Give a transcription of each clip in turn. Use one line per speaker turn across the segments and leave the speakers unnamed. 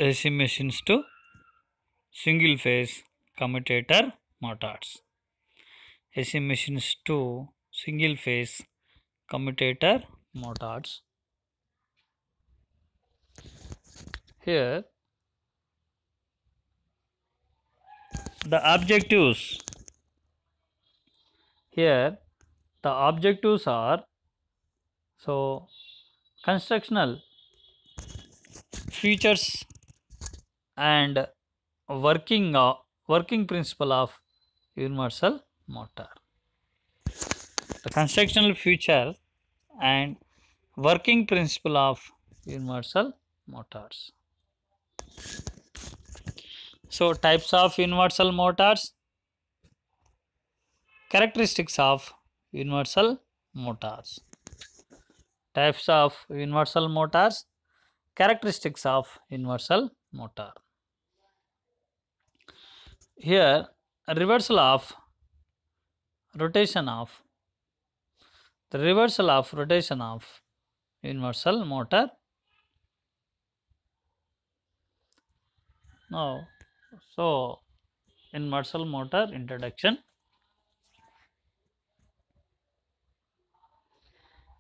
AC machines to single phase commutator motors. AC machines to single phase commutator motors. Here the objectives are constructional features and working principle of universal motor. The constructional feature and working principle of universal motors. So types of universal motors, characteristics of universal motors. Types of universal motors, characteristics of universal motor. Here reversal of rotation of universal motor. Now, so universal motor introduction.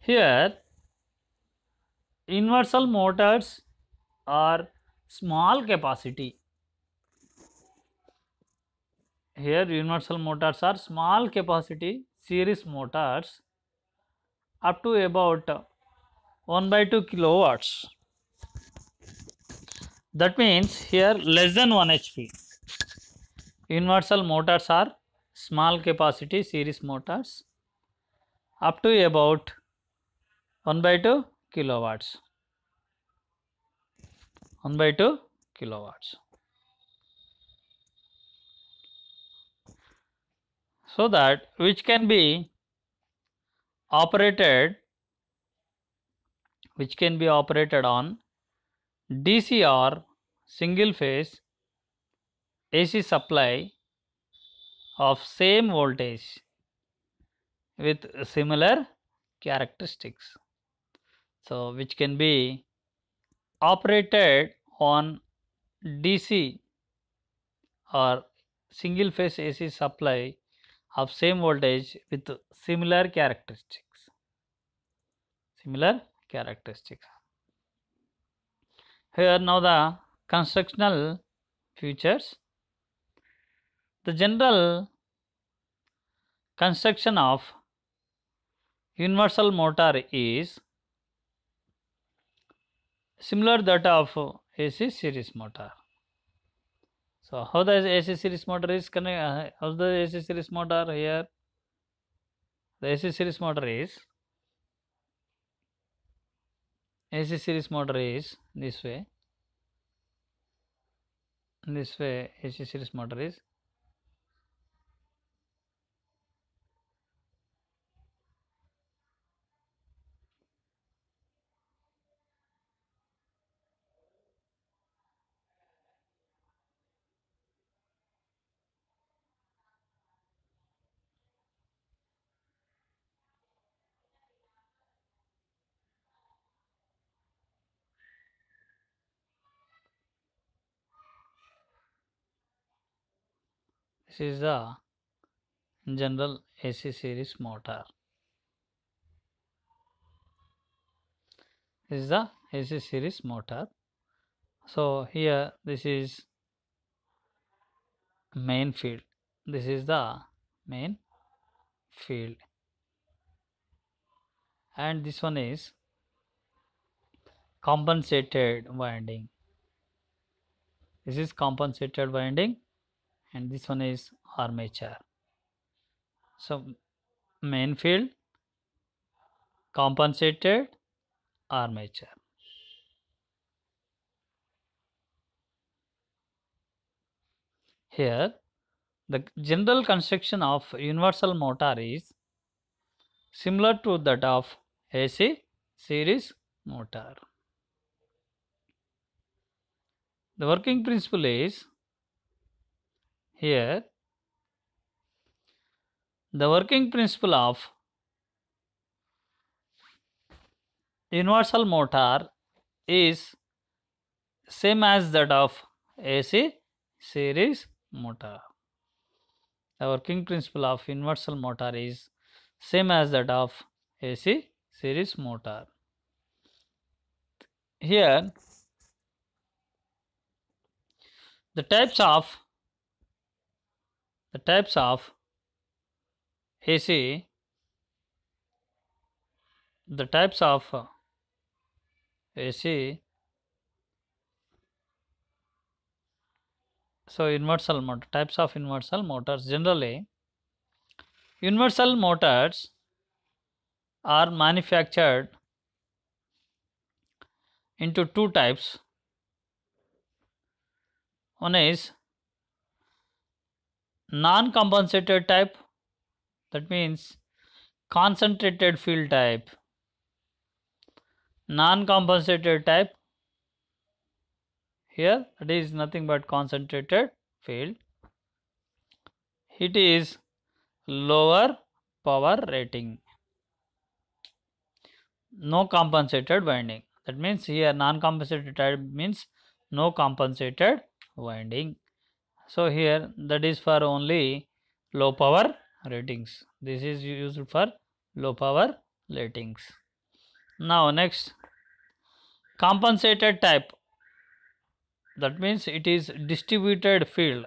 Here universal motors are small capacity. Here universal motors are small capacity series motors up to about 1/2 kilowatts. That means here less than 1 HP. Universal motors are small capacity series motors up to about 1/2 kilowatts. 1/2 kilowatts. So that which can be operated on DC or single phase AC supply of same voltage with similar characteristics. So which can be operated on DC or single phase AC supply of same voltage with similar characteristics. Here now the constructional features. The general construction of universal motor is similar that of AC series motor. So how the AC series motor is how the AC series motor here? The AC series motor is this way. AC series motor is the general AC series motor. This is the AC series motor. So here this is main field. This is the main field, and this one is compensated winding. This is compensated winding, and this one is armature. So main field, compensated, armature. Here the general construction of universal motor is similar to that of AC series motor. The working principle is here the working principle of universal motor is same as that of AC series motor. The working principle of universal motor is same as that of AC series motor. Here the types of AC, the types of AC, so universal motor, types of universal motors. Generally, universal motors are manufactured into two types. One is non-compensated type, that means concentrated field type. Non-compensated type, here it is nothing but concentrated field. It is lower power rating, no compensated winding. That means here non-compensated type means no compensated winding. So here that is for only low power ratings. This is used for low power ratings. Now next, compensated type, that means it is distributed field.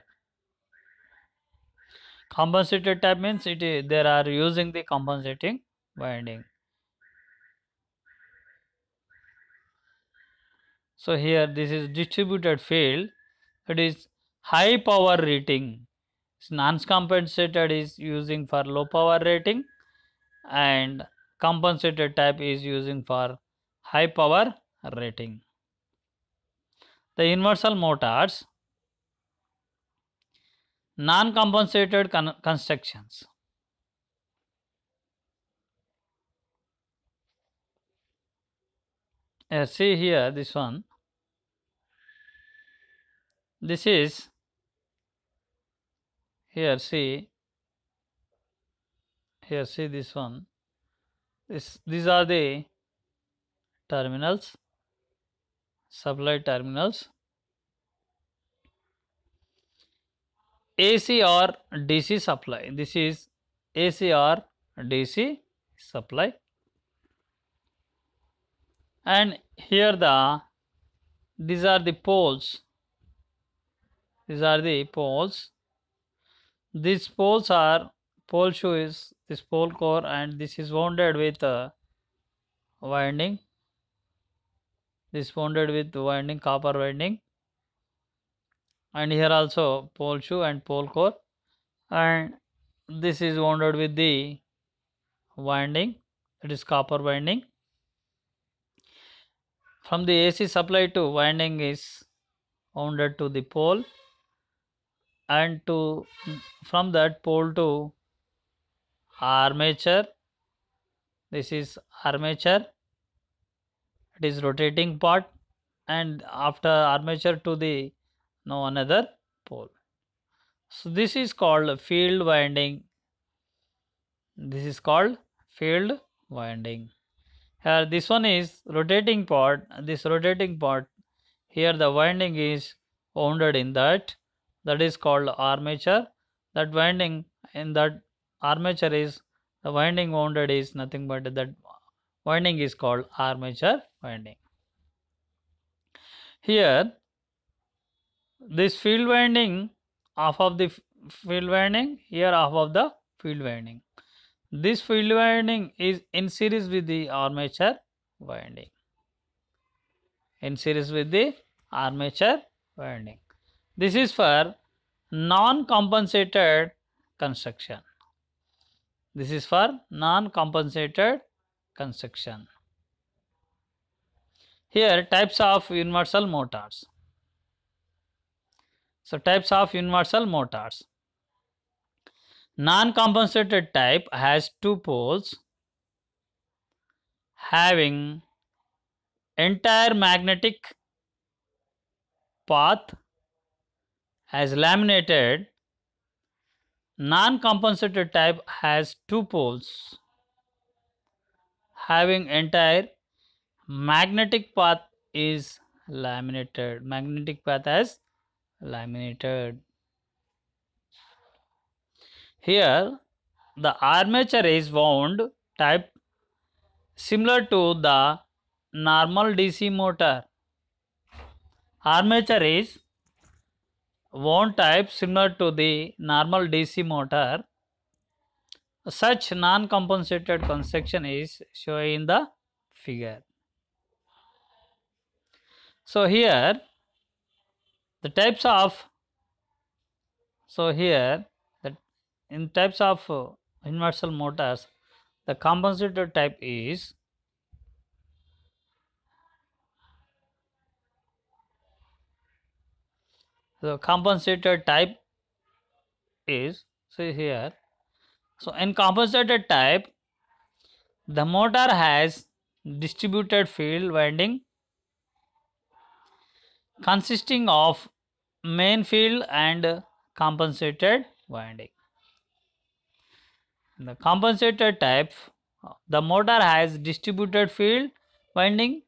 Compensated type means they are using the compensating winding. So here this is distributed field. It is high power rating. Non-compensated is using for low power rating, and compensated type is using for high power rating. The universal motors, non-compensated constructions. See here this one. This is here, see here, see this one. These are the terminals, supply terminals, AC or DC supply. This is AC or DC supply, and here these are the poles. These are the poles. These poles are, pole shoe is this pole core, and this is wounded with winding. This wounded with winding, copper winding, and here also pole shoe and pole core, and this is wounded with the winding, it is copper winding. From the AC supply to winding is wounded to the pole, and from that pole to armature. This is armature, it is rotating part, and after armature to the another pole. So this is called field winding. This is called field winding. Here this one is rotating part. This rotating part, here the winding is wounded in that is called armature. That winding in that armature is, the winding wounded is nothing but that winding is called armature winding. Here this field winding, half of the field winding, here half of the field winding. This field winding is in series with the armature winding. In series with the armature winding. This is for non-compensated construction. This is for non-compensated construction. Here types of universal motors. So types of universal motors. Non-compensated type has two poles having entire magnetic path as laminated. Non-compensated type has two poles having entire magnetic path is laminated. Magnetic path as laminated. Here the armature is wound type similar to the normal DC motor. Armature is wound type similar to the normal DC motor. Such non-compensated construction is shown in the figure. So here the types of in types of universal motors, the compensated type is see here. So in compensated type, the motor has distributed field winding consisting of main field and compensated winding. In the compensated type, the motor has distributed field winding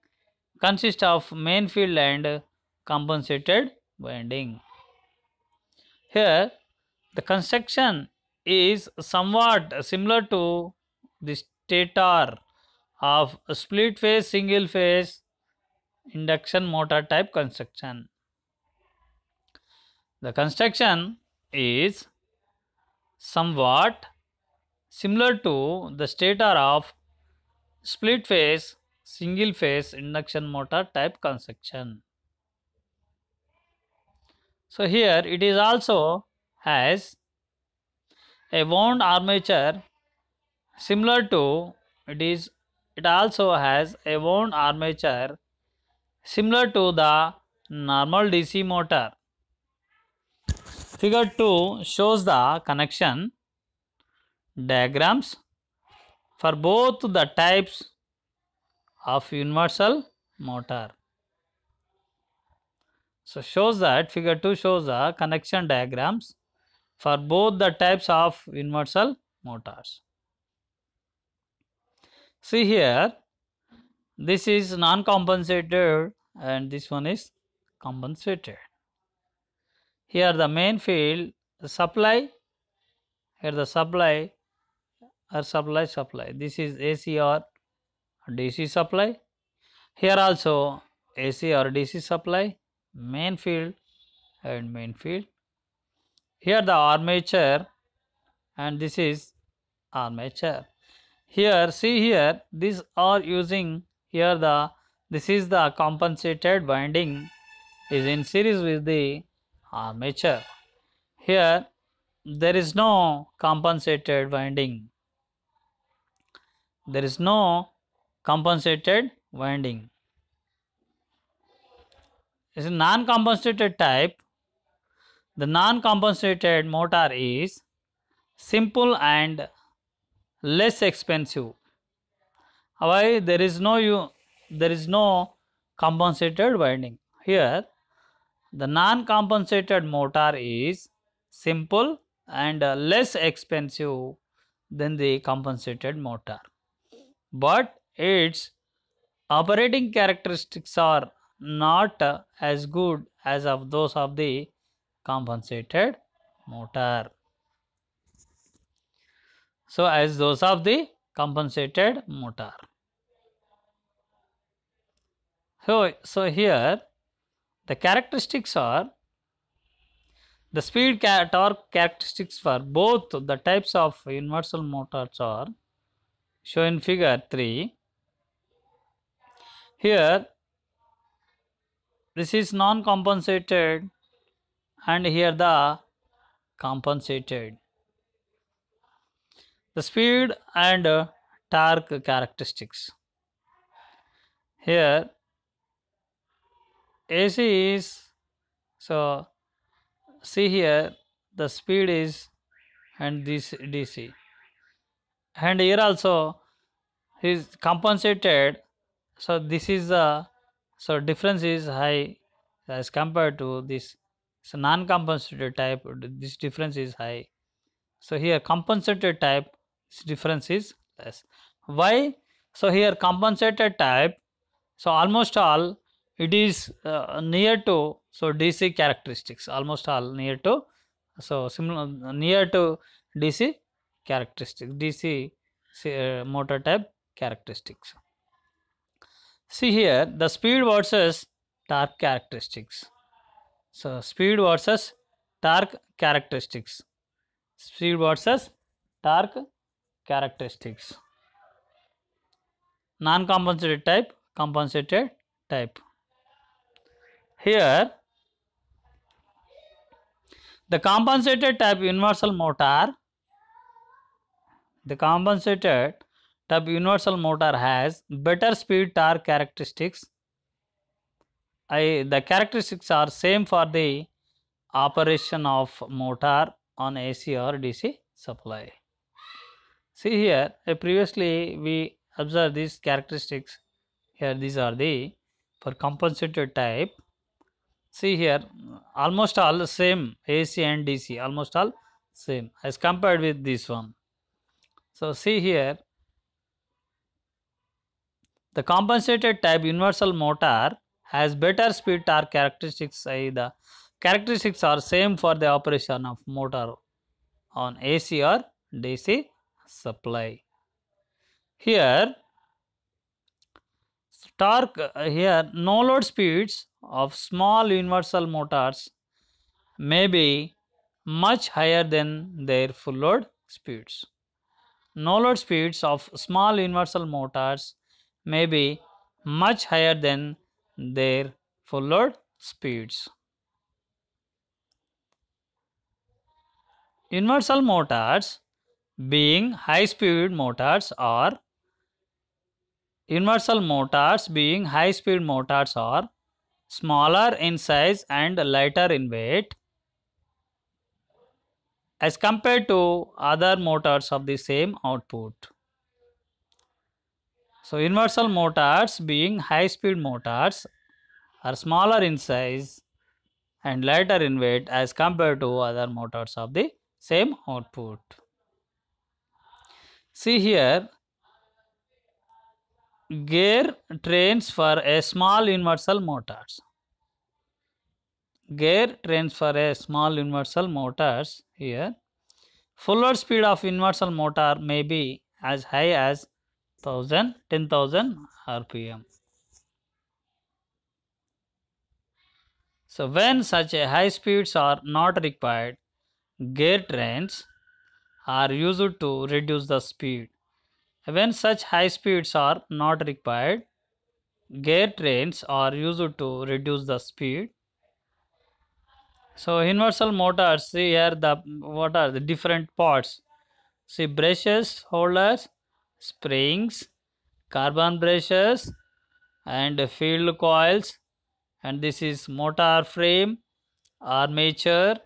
consists of main field and compensated winding. Here the construction is somewhat similar to the stator of a split phase single phase induction motor type construction. The construction is somewhat similar to the stator of split phase single phase induction motor type construction. So here it is also has a wound armature similar to it also has a wound armature similar to the normal DC motor. Figure 2 shows the connection diagrams for both the types of universal motor. So shows that figure 2 shows the connection diagrams for both the types of universal motors. See here, this is non-compensated and this one is compensated. Here the main field supply, here the supply or supply. This is AC or DC supply. Here also AC or DC supply, main field and main field. Here the armature and this is armature. Here see here these are using here this is the compensated winding is in series with the armature. Here there is no compensated winding. There is no compensated winding. This is non-compensated type. The non-compensated motor is simple and less expensive. Why? There is no compensated winding. Here the non-compensated motor is simple and less expensive than the compensated motor, but its operating characteristics are not as good as of those of the compensated motor. So as those of the compensated motor. So here the characteristics are the speed torque characteristics for both the types of universal motors are shown in figure 3. Here this is non-compensated and here the compensated. The speed and torque characteristics. Here AC is, so see here the speed is and this DC, and here also is compensated. So this is the difference is high as compared to this. So non-compensated type, this difference is high. So here compensated type, this difference is less. Why? So here compensated type, so almost all it is near to, so DC characteristics, almost all near to, so similar near to DC characteristics, DC motor type characteristics. See here the speed versus torque characteristics. So speed versus torque characteristics. Speed versus torque characteristics. Non-compensated type, compensated type. Here the compensated type universal motor, the compensated type universal motor has better speed torque characteristics. The characteristics are same for the operation of motor on AC or DC supply. See here, previously we observed these characteristics. Here these are the for compensated type. See here, almost all same, AC and DC, almost all same as compared with this one. So see here, the compensated type universal motor has better speed torque characteristics. The characteristics are same for the operation of motor on AC or DC supply. Here torque, here no load speeds of small universal motors may be much higher than their full load speeds. No load speeds of small universal motors may be much higher than their full load speeds. Universal motors being high speed motors are smaller in size and lighter in weight as compared to other motors of the same output. So universal motors being high speed motors are smaller in size and lighter in weight as compared to other motors of the same output. See here, gear trains for a small universal motors. Gear trains for a small universal motors. Here, full load speed of universal motor may be as high as 10,000 RPM. So when such a high speeds are not required, gear trains are used to reduce the speed. When such high speeds are not required, gear trains are used to reduce the speed. So universal motors, see here what are the different parts. See brushes, holders, springs, carbon brushes and field coils, and this is motor frame, armature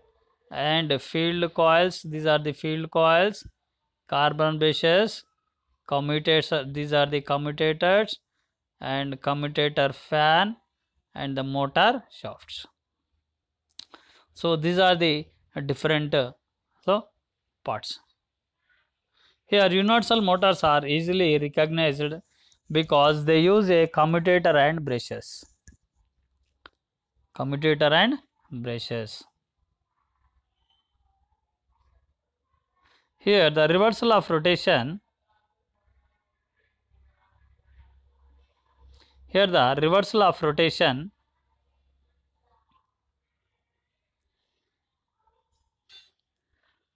and field coils. These are the field coils, carbon brushes, commutators, these are the commutators and commutator fan and the motor shafts. So these are the different parts. Here universal motors are easily recognized because they use a commutator and brushes. Commutator and brushes. Here the reversal of rotation. Here the reversal of rotation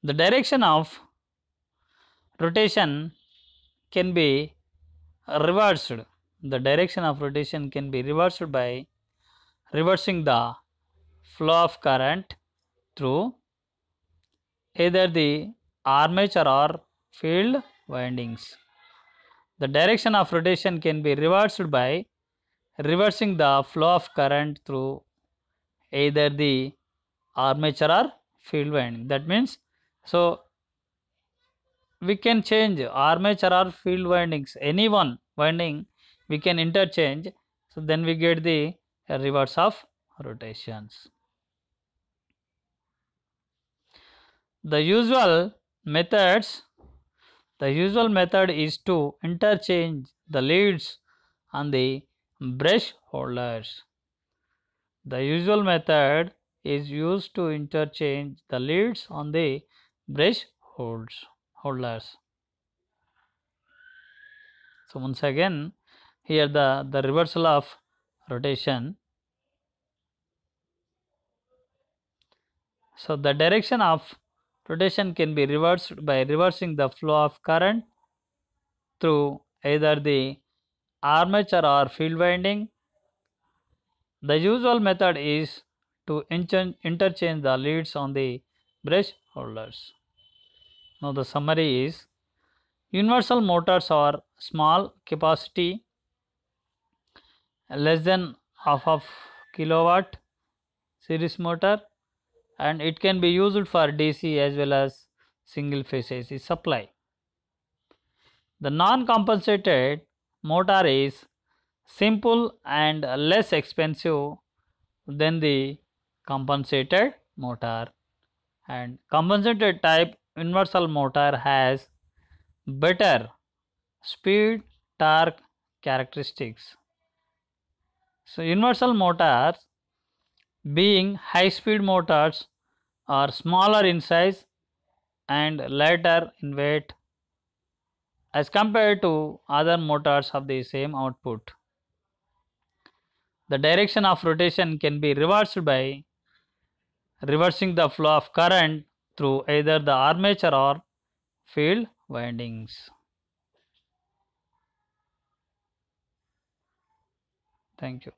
the direction of rotation can be reversed. The direction of rotation can be reversed by reversing the flow of current through either the armature or field windings. The direction of rotation can be reversed by reversing the flow of current through either the armature or field winding. That means, so we can change armature or field windings, any one winding we can interchange, so then we get the reverse of rotations. The usual method is to interchange the leads on the brush holders. The usual method is used to interchange the leads on the brush holders. So once again, here the reversal of rotation. So the direction of rotation can be reversed by reversing the flow of current through either the armature or field winding. The usual method is to interchange the leads on the brush holders. Now the summary is, universal motors are small capacity, less than half of kilowatt series motor, and it can be used for DC as well as single phase AC supply. The non-compensated motor is simple and less expensive than the compensated motor, and compensated type universal motor has better speed torque characteristics. So universal motors, being high speed motors, are smaller in size and lighter in weight as compared to other motors of the same output. The direction of rotation can be reversed by reversing the flow of current through either the armature or field windings. Thank you.